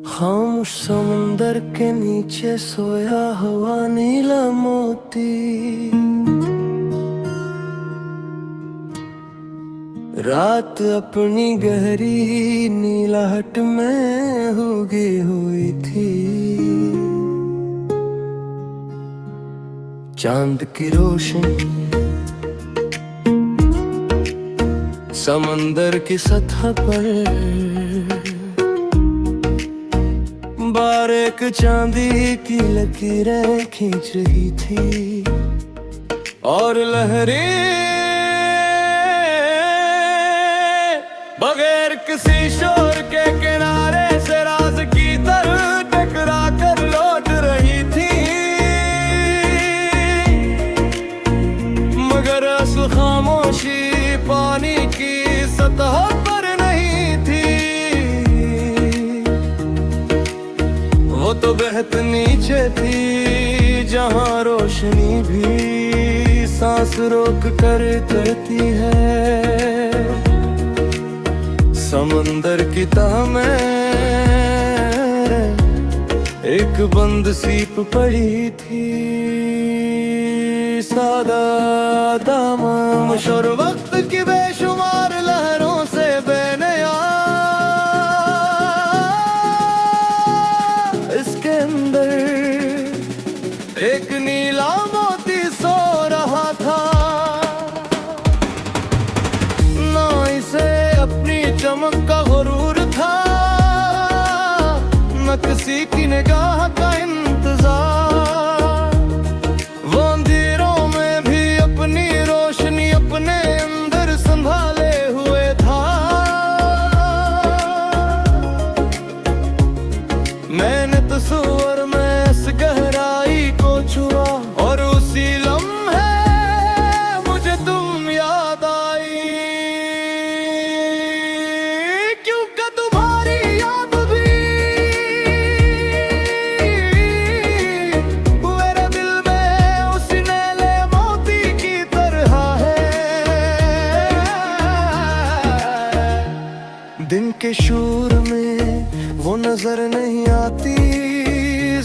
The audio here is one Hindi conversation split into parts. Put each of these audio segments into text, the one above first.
खामोश समुंदर के नीचे सोया हुआ नीला मोती, रात अपनी गहरी नीलाहट में उगी हुई थी। चांद की रोशनी समंदर की सतह पर बारीक चांदी की लकीरें खींच रही थी, और लहरें बगैर किसी शोर के किनारे से राज की तरह टकरा कर लौट रही थी। मगर असल खामोशी पानी की सतह पर नहीं थी, वो तो बेहद नीचे थी, जहां रोशनी भी सांस रोक कर करती है। समंदर की तह में एक बंद सीप पड़ी थी, सादा दामन और वक्त की बेशुमार लहरों से बेनया। इसके अंदर एक नीला मोती सो रहा था, ना इसे अपनी चमक का गुरूर था, न किसी की निगाह का इंतजार। वो अंधेरों में भी अपनी रोशनी अपने अंदर संभाले हुए था। मैंने तस्वीर में इस गहराई को छुआ, और उसी लम्हे मुझे तुम याद आई, क्योंकि तुम्हारी याद भी मेरे दिल में उस नीले मोती की तरह है। दिन के शोर में वो नजर नहीं आती,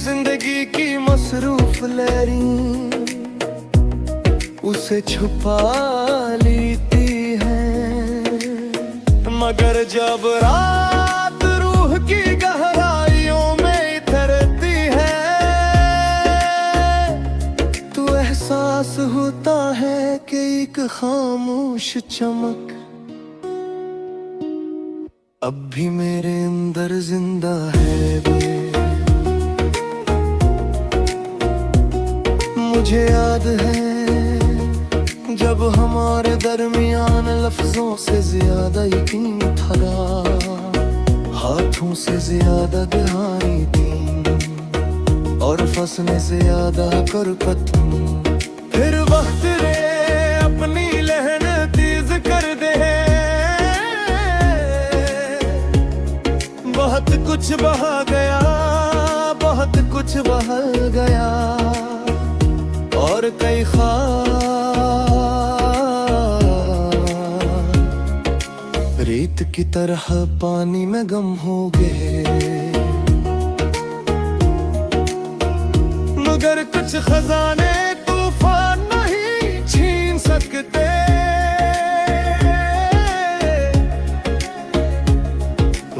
जिंदगी की मसरूफ लहरी उसे छुपा लेती है। मगर जब रात रूह की गहराइयों में उतरती है, तो एहसास होता है कि एक खामोश चमक अब भी मेरे अंदर जिंदा है। मुझे याद है जब हमारे दरमियान लफ्जों से ज्यादा यकीन था, हाथों से ज्यादा दहाई थी, और फंसने से ज्यादा करकत। फिर वक्त रे अपनी लहन तेज कर दे, बहुत कुछ बहा गया, बहुत कुछ बहल गया, और कई ख्वाब रेत की तरह पानी में गम हो गए। मगर कुछ खजाने तूफान नहीं छीन सकते,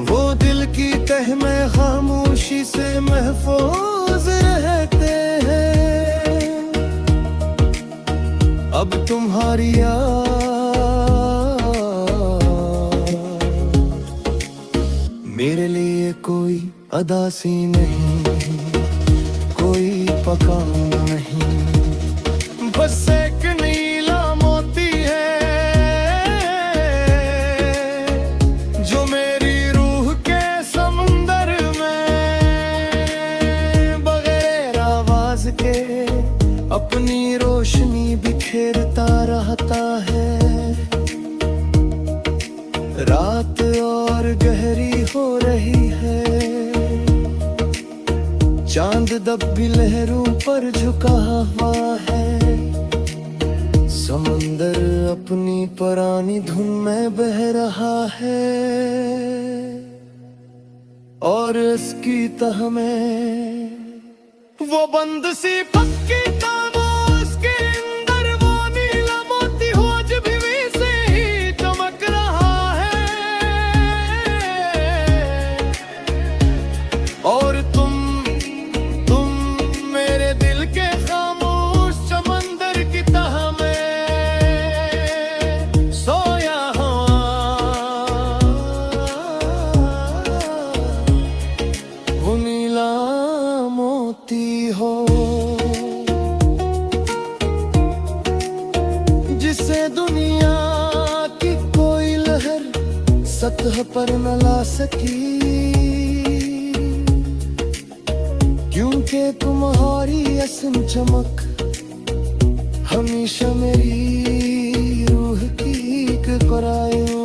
वो दिल की तह में खामोशी से महफूज रहते हैं। अब तुम्हारी याद मेरे लिए कोई अदासी नहीं, कोई पका नहीं, बस एक नीला मोती है, जो मेरी रूह के समुंदर में बगैर आवाज के अपनी रोशनी बिखेरता रहता है। रात और गहरी हो रही है, चांद दब भी लहरों पर झुका हुआ है। समंदर अपनी पुरानी धुन में बह रहा है और इसकी तह में वो बंद सी पक्की खामोश के अंदर वो नीला मोती हो आज भी वैसे ही चमक रहा है। और तुम मेरे दिल के खामोश समंदर की तह में सोया हो। वो नीला मोती हो जिसे दुनिया की कोई लहर सतह पर न ला सकी, क्योंकि तुम्हारी असीम चमक हमेशा मेरी रूह की करायो।